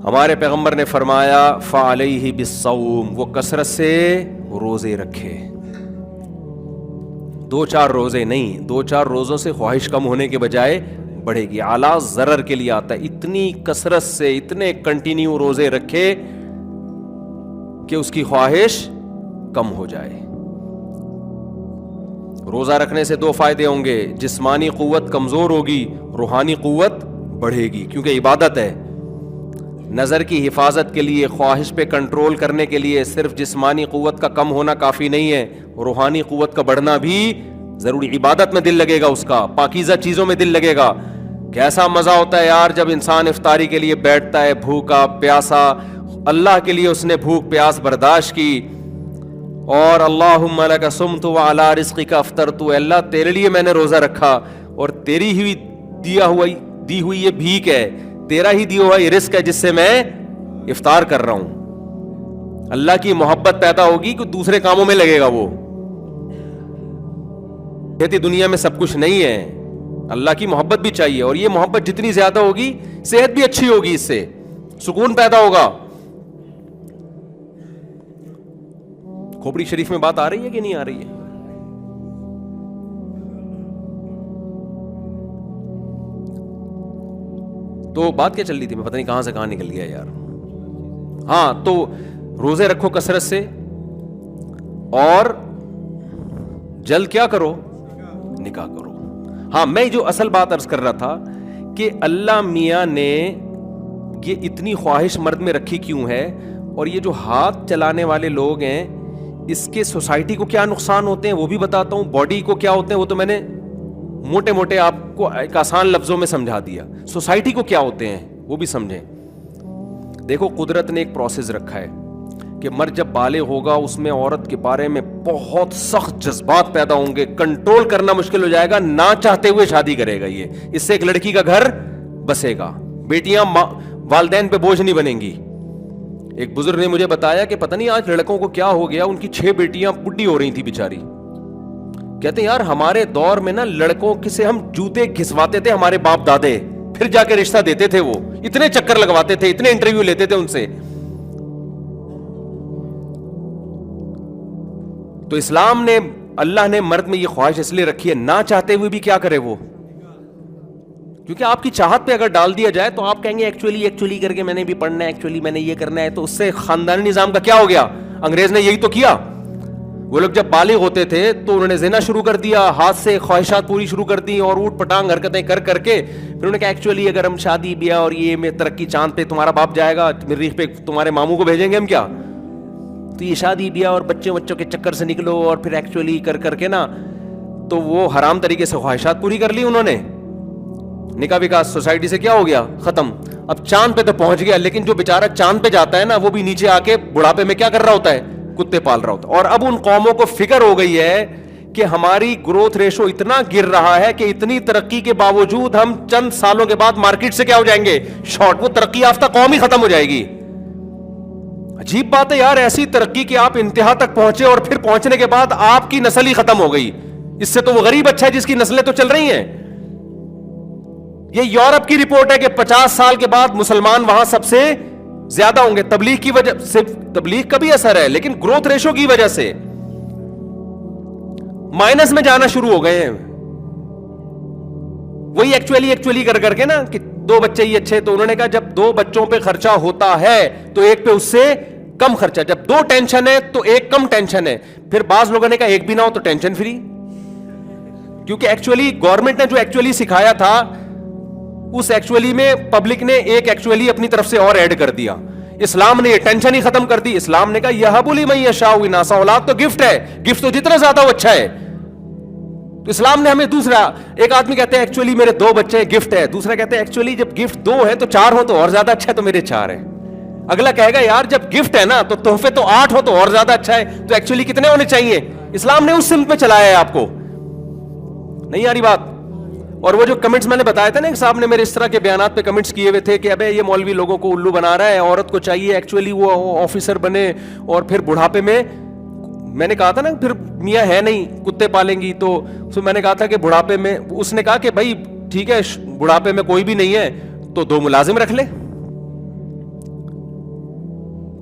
ہمارے پیغمبر نے فرمایا فعلیہ بالصوم، وہ کثرت سے روزے رکھے، 2-4 روزے نہیں، 2-4 روزوں سے خواہش کم ہونے کے بجائے بڑھے گی، اعلیٰ ضرر کے لیے آتا ہے، اتنی کثرت سے اتنے کنٹینیو روزے رکھے کہ اس کی خواہش کم ہو جائے۔ روزہ رکھنے سے 2 فائدے ہوں گے، جسمانی قوت کمزور ہوگی، روحانی قوت بڑھے گی، کیونکہ عبادت ہے۔ نظر کی حفاظت کے لیے، خواہش پہ کنٹرول کرنے کے لیے صرف جسمانی قوت کا کم ہونا کافی نہیں ہے، روحانی قوت کا بڑھنا بھی ضروری۔ عبادت میں دل لگے گا اس کا، پاکیزہ چیزوں میں دل لگے گا۔ کیسا مزہ ہوتا ہے یار جب انسان افطاری کے لیے بیٹھتا ہے بھوکا پیاسا، اللہ کے لیے اس نے بھوک پیاس برداشت کی، اور اللہم لک صمت وعلی رزقک افطرت، اللہ تیرے لیے میں نے روزہ رکھا اور تیری ہی دی ہوئی یہ بھیک ہے، تیرا ہی دیا ہوا یہ رزق ہے جس سے میں افطار کر رہا ہوں۔ اللہ کی محبت پیدا ہوگی کہ دوسرے کاموں میں لگے گا۔ وہ کہتی دنیا میں سب کچھ نہیں ہے، اللہ کی محبت بھی چاہیے، اور یہ محبت جتنی زیادہ ہوگی صحت بھی اچھی ہوگی، اس سے سکون پیدا ہوگا۔ کھوپڑی شریف میں بات آ رہی ہے کہ نہیں آ رہی ہے؟ تو بات کیا چل رہی تھی، میں پتہ نہیں کہاں سے کہاں نکل گیا یار۔ ہاں، تو روزے رکھو کثرت سے، اور جلد کیا کرو، نکاح کرو۔ ہاں، میں جو اصل بات عرض کر رہا تھا کہ اللہ میاں نے یہ اتنی خواہش مرد میں رکھی کیوں ہے، اور یہ جو ہاتھ چلانے والے لوگ ہیں اس کے سوسائٹی کو کیا نقصان ہوتے ہیں وہ بھی بتاتا ہوں، باڈی کو کیا ہوتے ہیں وہ تو میں نے موٹے موٹے آپ کو ایک آسان لفظوں میں سمجھا دیا، سوسائٹی کو کیا ہوتے ہیں وہ بھی سمجھیں۔ دیکھو قدرت نے ایک پروسیس رکھا ہے کہ مرد جب بالغ ہوگا اس میں عورت کے بارے میں بہت سخت جذبات پیدا ہوں گے، کنٹرول کرنا مشکل ہو جائے گا، نہ چاہتے ہوئے شادی کرے گا، یہ اس سے ایک لڑکی کا گھر بسے گا، بیٹیاں والدین پہ بوجھ نہیں بنیں گی۔ ایک بزرگ نے مجھے بتایا کہ پتہ نہیں آج لڑکوں کو کیا ہو گیا، ان کی 6 بیٹیاں بڈھی ہو رہی تھی بیچاری۔ کہتے ہیں یار ہمارے دور میں نا لڑکوں سے ہم جوتے گھسواتے تھے ہمارے باپ دادے، پھر جا کے رشتہ دیتے تھے، وہ اتنے چکر لگواتے تھے، اتنے انٹرویو لیتے تھے ان سے۔ تو اسلام نے، اللہ نے مرد میں یہ خواہش اس لیے رکھی ہے، نہ چاہتے ہوئے بھی کیا کرے وہ، کیونکہ آپ کی چاہت پہ اگر ڈال دیا جائے تو آپ کہیں گے ایکچولی کر کے میں نے بھی پڑھنا ہے، ایکچولی میں نے یہ کرنا ہے، تو اس سے خاندانی نظام کا کیا ہو گیا؟ انگریز نے یہی تو کیا۔ وہ لوگ جب بالغ ہوتے تھے تو انہوں نے زنا شروع کر دیا، ہاتھ سے خواہشات پوری شروع کر دی، اور اوٹ پٹانگ حرکتیں کر کے پھر انہوں نے کہا ایکچولی اگر ہم شادی بیاہ اور یہ میں ترقی چاند پہ تمہارا باپ جائے گا، مریخ پہ تمہارے ماموں کو بھیجیں گے ہم کیا، تو یہ شادی بیاہ اور بچوں کے چکر سے نکلو، اور پھر ایکچولی کر کے نا، تو وہ حرام طریقے سے خواہشات پوری کر لی انہوں نے، نکاح وکاس سوسائٹی سے کیا ہو گیا؟ ختم۔ اب چاند پہ تو پہنچ گیا، لیکن جو بیچارہ چاند پہ جاتا ہے نا وہ بھی نیچے آ کے بڑھاپے میں کیا کر رہا ہوتا ہے؟ کتے پال رہا ہوتا ہے۔ اور اب ان قوموں کو فکر ہو گئی ہے کہ ہماری گروتھ ریشو اتنا گر رہا ہے کہ اتنی ترقی کے باوجود ہم چند سالوں کے بعد مارکیٹ سے کیا ہو جائیں گے؟ شارٹ۔ وہ ترقی یافتہ قوم ہی ختم ہو جائے گی۔ عجیب بات ہے یار، ایسی ترقی کہ آپ انتہا تک پہنچے اور پھر پہنچنے کے بعد آپ کی نسل ہی ختم ہو گئی۔ اس سے تو وہ غریب اچھا ہے جس کی نسلیں تو چل رہی ہیں۔ یہ یورپ کی رپورٹ ہے کہ 50 سال کے بعد مسلمان وہاں سب سے زیادہ ہوں گے، تبلیغ کی وجہ سے، تبلیغ کا بھی اثر ہے لیکن گروتھ ریشو کی وجہ سے مائنس میں جانا شروع ہو گئے ہیں۔ وہی ایکچولی کر کے نا کہ 2 بچے ہی اچھے، تو انہوں نے کہا جب 2 بچوں پہ خرچہ ہوتا ہے تو ایک پہ اس سے کم خرچہ، جب 2 ٹینشن ہے تو ایک کم ٹینشن ہے۔ پھر بعض لوگوں نے کہا ایک بھی نہ ہو تو ٹینشن فری، کیونکہ ایکچولی گورنمنٹ نے جو ایکچولی سکھایا تھا اس ایکچولی میں پبلک نے ایک ایکچولی اپنی طرف سے اور ایڈ کر دیا۔ اسلام نے یہ ٹینشن ہی ختم کر دی۔ اسلام نے کہا یہب لمن یشاء اناثا، اولاد تو گفٹ ہے، گفٹ تو جتنا زیادہ وہ اچھا ہے۔ تو اسلام نے ہمیں دوسرا، ایک آدمی کہتے ہیں ایکچولی میرے 2 بچے گفٹ ہے، دوسرا کہتے ہیں ایکچولی جب گفٹ 2 ہے تو 4 ہو تو اور زیادہ اچھا ہے، تو میرے 4 ہیں۔ اگلا کہے گا یار جب گفٹ ہے نا تو تحفے تو 8 ہو تو اور زیادہ اچھا ہے، تو ایکچولی کتنے ہونے چاہیے؟ اسلام نے اس سمت میں چلایا ہے آپ کو۔ نہیں آ رہی بات؟ اور وہ جو کمنٹس میں نے بتایا تھا نا، ایک صاحب نے میرے اس طرح کے بیانات پہ کمنٹس کیے ہوئے تھے کہ ابے یہ مولوی لوگوں کو الو بنا رہا ہے، عورت کو چاہیے ایکچولی وہ آفیسر بنے اور پھر بڑھاپے میں نے کہا تھا نا پھر میاں ہے نہیں کتے پالیں گی، تو میں نے کہا تھا کہ بڑھاپے میں، اس نے کہا کہ بھائی ٹھیک ہے بڑھاپے میں کوئی بھی نہیں ہے تو 2 ملازم رکھ لے۔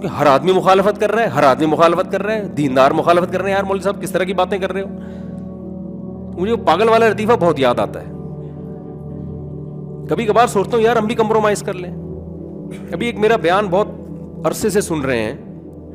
کیونکہ ہر آدمی مخالفت کر رہا ہے، ہر آدمی مخالفت کر رہا ہے، دیندار مخالفت کر رہے ہیں. یار مولوی صاحب کس طرح کی باتیں کر رہے ہو؟ مجھے وہ پاگل والا لطیفہ بہت یاد آتا ہے. کبھی کبھار سوچتا ہوں یار ہم بھی کمپرومائز کر لیں. ابھی ایک میرا بیان بہت عرصے سے سن رہے ہیں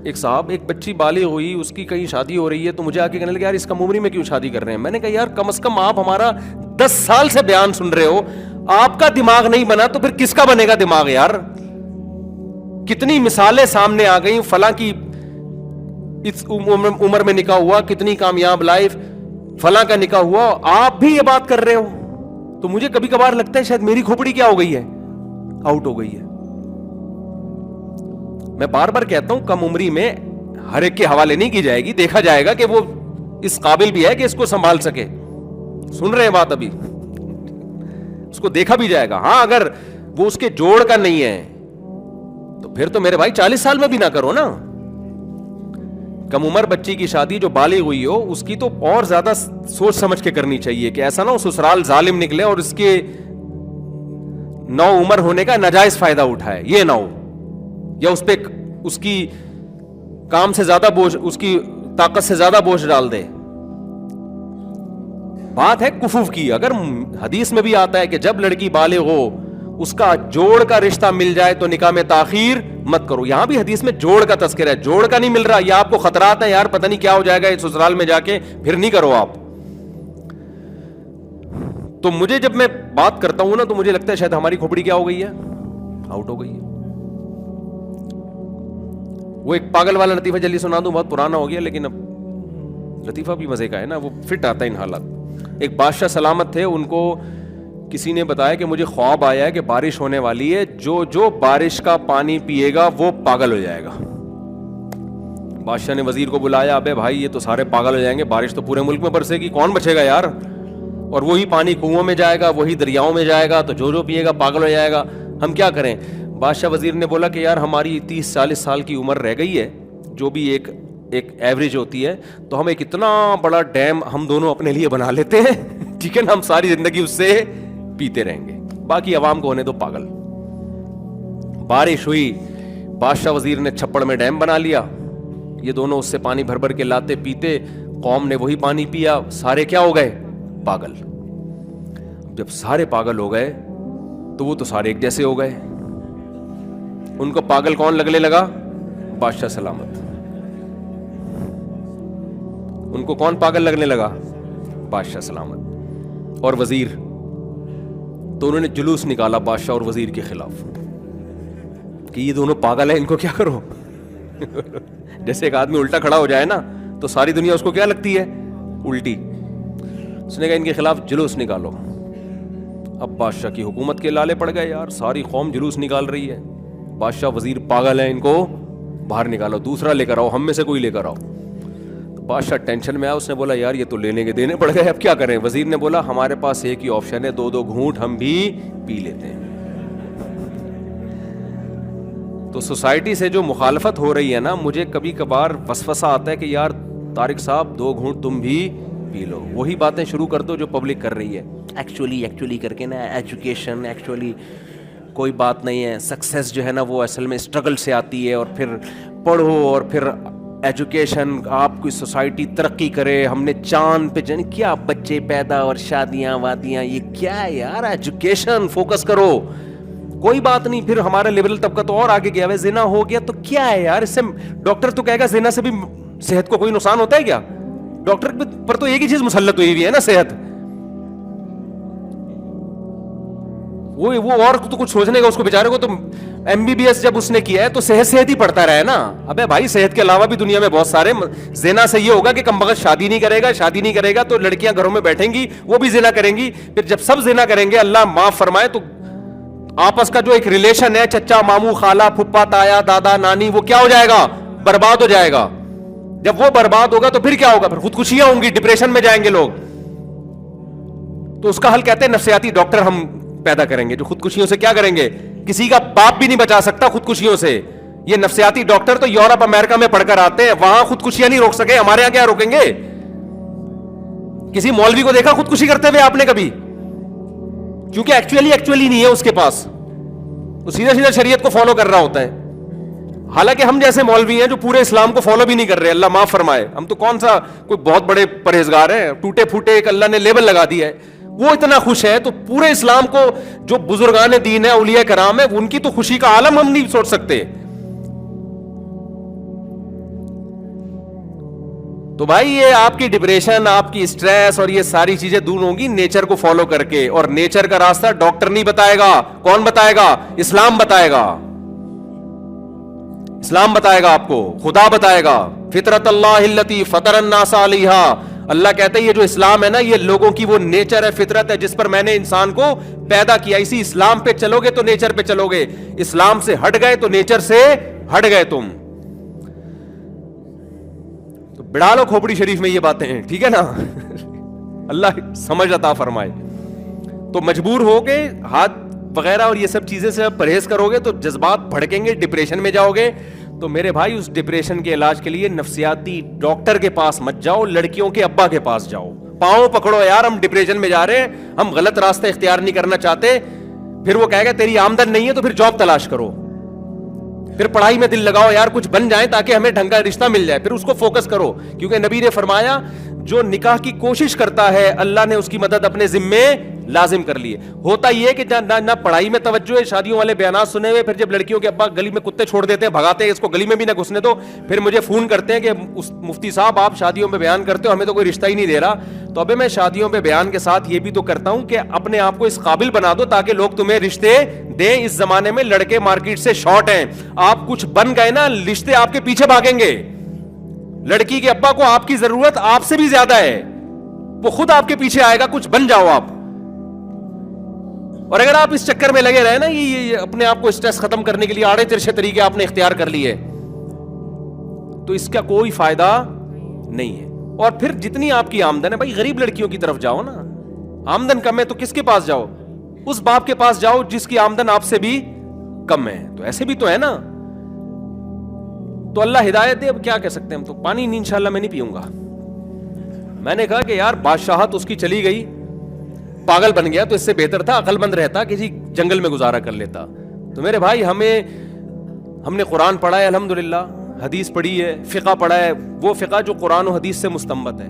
ایک صاحب، ایک بچی بالغ ہوئی، اس کی کہیں شادی ہو رہی ہے، تو مجھے آ کے کہنے لگے یار اس کم عمری میں کیوں شادی کر رہے ہیں؟ میں نے کہا یار کم از کم آپ ہمارا 10 سال سے بیان سن رہے ہو، آپ کا دماغ نہیں بنا تو پھر کس کا بنے گا دماغ یار؟ کتنی مثالیں سامنے آ گئی، فلاں کی اس عمر میں نکاح ہوا، کتنی کامیاب لائف، فلاں کا نکاح ہوا، آپ بھی یہ بات کر رہے ہو. تو مجھے کبھی کبھار لگتا ہے شاید میری کھوپڑی کیا ہو گئی ہے، آؤٹ ہو گئی ہے. میں بار بار کہتا ہوں کم عمری میں ہر ایک کے حوالے نہیں کی جائے گی، دیکھا جائے گا کہ وہ اس قابل بھی ہے کہ اس کو سنبھال سکے. سن رہے ہیں بات؟ ابھی اس کو دیکھا بھی جائے گا. ہاں اگر وہ اس کے جوڑ کا نہیں ہے تو پھر تو میرے بھائی 40 سال میں بھی نہ کرو نا. کم عمر بچی کی شادی جو بالغ ہوئی ہو اس کی تو اور زیادہ سوچ سمجھ کے کرنی چاہیے کہ ایسا نہ ہو سسرال ظالم نکلے اور اس کے نو عمر ہونے کا ناجائز فائدہ اٹھائے، یہ نہ ہو، یا اس پہ اس کی کام سے زیادہ بوجھ، اس کی طاقت سے زیادہ بوجھ ڈال دے. بات ہے کفوف کی. اگر حدیث میں بھی آتا ہے کہ جب لڑکی بالغ ہو اس کا جوڑ کا رشتہ مل جائے تو نکاح میں تاخیر مت کرو. یہاں بھی حدیث میں جوڑ کا تذکرہ ہے، جوڑ کا نہیں مل رہا، یا آپ کو خطرات ہیں یار پتہ نہیں کیا ہو جائے گا اس سسرال میں جا کے، پھر نہیں کرو آپ. تو مجھے جب میں بات کرتا ہوں نا تو مجھے لگتا ہے شاید ہماری کھوپڑی کیا ہو گئی ہے، آؤٹ ہو گئی ہے. وہ ایک پاگل والا لطیفہ جلدی سنا دوں، بہت پرانا ہو گیا لیکن اب لطیفہ بھی مزے کا ہے نا، وہ فٹ آتا ہے ان حالات. ایک بادشاہ سلامت تھے، ان کو کسی نے بتایا کہ مجھے خواب آیا ہے کہ بارش ہونے والی ہے، جو بارش کا پانی پیے گا وہ پاگل ہو جائے گا. بادشاہ نے وزیر کو بلایا، ابے بھائی یہ تو سارے پاگل ہو جائیں گے، بارش تو پورے ملک میں برسے گی، کون بچے گا یار؟ اور وہی پانی کنووں میں جائے گا، وہی دریاؤں میں جائے گا، تو جو پیے گا پاگل ہو جائے گا، ہم کیا کریں؟ بادشاہ وزیر نے بولا کہ یار ہماری 30-40 سال کی عمر رہ گئی ہے، جو بھی ایک ایوریج ہوتی ہے، تو ہم ایک اتنا بڑا ڈیم ہم دونوں اپنے لیے بنا لیتے ہیں، ٹھیک ہے نا، ہم ساری زندگی اس سے پیتے رہیں گے، باقی عوام کو ہونے دو پاگل. بارش ہوئی، بادشاہ وزیر نے چھپڑ میں ڈیم بنا لیا، یہ دونوں اس سے پانی بھر بھر کے لاتے پیتے، قوم نے وہی پانی پیا، سارے کیا ہو گئے؟ پاگل. جب سارے پاگل ہو گئے تو وہ تو سارے ایک جیسے ہو گئے. ان کو پاگل کون لگنے لگا؟ بادشاہ سلامت. ان کو کون پاگل لگنے لگا؟ بادشاہ سلامت اور وزیر. تو انہوں نے جلوس نکالا بادشاہ اور وزیر کے خلاف کہ یہ دونوں پاگل ہیں، ان کو کیا کرو. جیسے ایک آدمی الٹا کھڑا ہو جائے نا تو ساری دنیا اس کو کیا لگتی ہے؟ الٹی. اس نے کہا ان کے خلاف جلوس نکالو. اب بادشاہ کی حکومت کے لالے پڑ گئے، یار ساری قوم جلوس نکال رہی ہے، بادشاہ وزیر پاگل ہیں، ان کو باہر نکالو، دوسرا لے کر آؤ، ہم میں سے کوئی لے کر آؤ. تو بادشاہ ٹینشن میں آیا، اس نے بولا یار یہ تو لینے کے دینے پڑ گئے، اب کیا کریں؟ وزیر نے بولا ہمارے پاس ایک ہی آپشن ہے، 2 گھونٹ ہم بھی پی لیتے ہیں. تو سوسائٹی سے جو مخالفت ہو رہی ہے نا، مجھے کبھی کبھار وسوسہ آتا ہے کہ یار طارق صاحب 2 گھونٹ تم بھی پی لو، وہی باتیں شروع کر دو جو پبلک کر رہی ہے. ایکچولی کر کے نا، ایجوکیشن ایکچولی کوئی بات نہیں ہے، سکسیس جو ہے نا وہ اصل میں اسٹرگل سے آتی ہے، اور پھر پڑھو اور پھر ایجوکیشن، آپ کی سوسائٹی ترقی کرے، ہم نے چاند پہ جانے، کیا بچے پیدا اور شادیاں وادیاں، یہ کیا ہے یار؟ ایجوکیشن فوکس کرو، کوئی بات نہیں. پھر ہمارا لبرل طبقہ تو اور آگے گیا ہے، زنا ہو گیا تو کیا ہے یار؟ اس سے ڈاکٹر تو کہے گا زنا سے بھی صحت کو کوئی نقصان ہوتا ہے کیا؟ ڈاکٹر پر تو ایک ہی چیز مسلط ہوئی ہوئی ہے نا، صحت. وہ اور تو کچھ سوچنے کا اس کو بیچارے کو تو MBBS جب اس نے کیا ہے تو صحت ہی پڑھتا رہا ہے نا. ابے بھائی صحت کے علاوہ بھی دنیا میں بہت سارے. زنا سے یہ ہوگا کہ کم بخت شادی نہیں کرے گا تو لڑکیاں گھروں میں بیٹھیں گی، وہ بھی زنا کریں گی. پھر جب سب زنا کریں گے، اللہ معاف فرمائے، تو آپس کا جو ایک ریلیشن ہے، چچا ماموں خالہ پھپھا تایا دادا نانی، وہ کیا ہو جائے گا؟ برباد ہو جائے گا. جب وہ برباد ہوگا تو پھر کیا ہوگا؟ پھر خودکشیاں ہوں گی، ڈپریشن میں جائیں گے لوگ. تو اس کا حل کہتے ہیں نفسیاتی ڈاکٹر ہم پیدا کریں گے جو خودکشیوں سے کیا کریں گے. کسی کا باپ بھی نہیں بچا سکتا خودکشیوں سے. یہ نفسیاتی ڈاکٹر تو یورپ امریکہ میں پڑھ کر آتے ہیں، وہاں خودکشیاں نہیں روک سکے، ہمارے یہاں کیا روکیں گے؟ کسی مولوی کو دیکھا خودکشی کرتے ہوئے آپ نے کبھی؟ کیونکہ ایکچولی نہیں ہے اس کے پاس، وہ سیدھا شریعت کو فالو کر رہا ہوتا ہے. حالانکہ ہم جیسے مولوی ہیں جو پورے اسلام کو فالو بھی نہیں کر رہے, اللہ معاف فرمائے, ہم تو کون سا کوئی بہت بڑے پرہیزگار ہیں, ٹوٹے پھوٹے ایک اللہ نے لیبل لگا دیا ہے, وہ اتنا خوش ہے تو پورے اسلام کو جو بزرگان دین ہے, اولیاء کرام ہے, ان کی تو خوشی کا عالم ہم نہیں سوچ سکتے. تو بھائی یہ آپ کی ڈپریشن, آپ کی اسٹریس اور یہ ساری چیزیں دور ہوں گی نیچر کو فالو کر کے, اور نیچر کا راستہ ڈاکٹر نہیں بتائے گا, کون بتائے گا؟ اسلام بتائے گا, اسلام بتائے گا آپ کو, خدا بتائے گا. فطرت اللہ التی فطر الناس علیہا, اللہ کہتے ہیں یہ جو اسلام ہے نا, یہ لوگوں کی وہ نیچر ہے, فطرت ہے جس پر میں نے انسان کو پیدا کیا. اسی اسلام پہ چلو گے تو نیچر پہ چلو گے, اسلام سے ہٹ گئے تو نیچر سے ہٹ گئے تم. تو بڑھا لو کھوپڑی شریف میں یہ باتیں ہیں, ٹھیک ہے نا. اللہ سمجھ عطا فرمائے. تو مجبور ہو کے ہاتھ وغیرہ اور یہ سب چیزیں سے پرہیز کرو گے تو جذبات بھڑکیں گے, ڈپریشن میں جاؤ گے. تو میرے بھائی اس ڈپریشن کے علاج کے لیے نفسیاتی ڈاکٹر کے پاس مت جاؤ, لڑکیوں کے ابا کے پاس جاؤ. پاؤں پکڑو یار, ہم ڈپریشن میں جا رہے ہیں, ہم غلط راستہ اختیار نہیں کرنا چاہتے. پھر وہ کہے گا تیری آمدن نہیں ہے تو پھر جاب تلاش کرو, پھر پڑھائی میں دل لگاؤ یار, کچھ بن جائیں تاکہ ہمیں ڈھنگ کا رشتہ مل جائے, پھر اس کو فوکس کرو. کیونکہ نبی نے فرمایا جو نکاح کی کوشش کرتا ہے اللہ نے اس کی مدد اپنے ذمے لازم کر لی ہے. ہوتا یہ کہ نہ پڑھائی میں توجہ ہے, شادیوں والے بیانات سنے ہوئے, پھر جب لڑکیوں کے ابا گلی میں کتے چھوڑ دیتے ہیں, بھگاتے ہیں, اس کو گلی میں بھی نہ گھسنے دو, پھر مجھے فون کرتے ہیں کہ مفتی صاحب آپ شادیوں میں بیان کرتے ہو, ہمیں تو کوئی رشتہ ہی نہیں دے رہا. تو ابھی میں شادیوں پہ بیان کے ساتھ یہ بھی تو کرتا ہوں کہ اپنے آپ کو اس قابل بنا دو تاکہ لوگ تمہیں رشتے دیں. اس زمانے میں لڑکے مارکیٹ سے شارٹ ہیں, آپ کچھ بن گئے نا, رشتے آپ کے پیچھے بھاگیں گے. لڑکی کے ابا کو آپ کی ضرورت آپ سے بھی زیادہ ہے, وہ خود آپ کے پیچھے آئے گا, کچھ بن جاؤ آپ. اور اگر آپ اس چکر میں لگے رہے نا, یہ اپنے آپ کو اسٹریس ختم کرنے کے لیے آڑے ترچھے طریقے آپ نے اختیار کر لیے, تو اس کا کوئی فائدہ نہیں ہے. اور پھر جتنی آپ کی آمدن ہے, بھائی غریب لڑکیوں کی طرف جاؤ نا. آمدن کم ہے تو کس کے پاس جاؤ؟ اس باپ کے پاس جاؤ جس کی آمدن آپ سے بھی کم ہے. تو ایسے بھی تو ہے نا. تو اللہ ہدایت دے, اب کیا کہہ سکتے ہیں ہم. تو پانی نہیں انشاءاللہ میں نہیں پیوں گا. میں نے کہا کہ یار بادشاہت اس کی چلی گئی, پاگل بن گیا, تو اس سے بہتر تھا عقل مند رہتا, کسی جنگل میں گزارا کر لیتا. تو میرے بھائی ہم نے قرآن پڑھا ہے الحمدللہ, حدیث پڑھی ہے, فقہ پڑھا ہے, وہ فقہ جو قرآن و حدیث سے مستنبط ہے.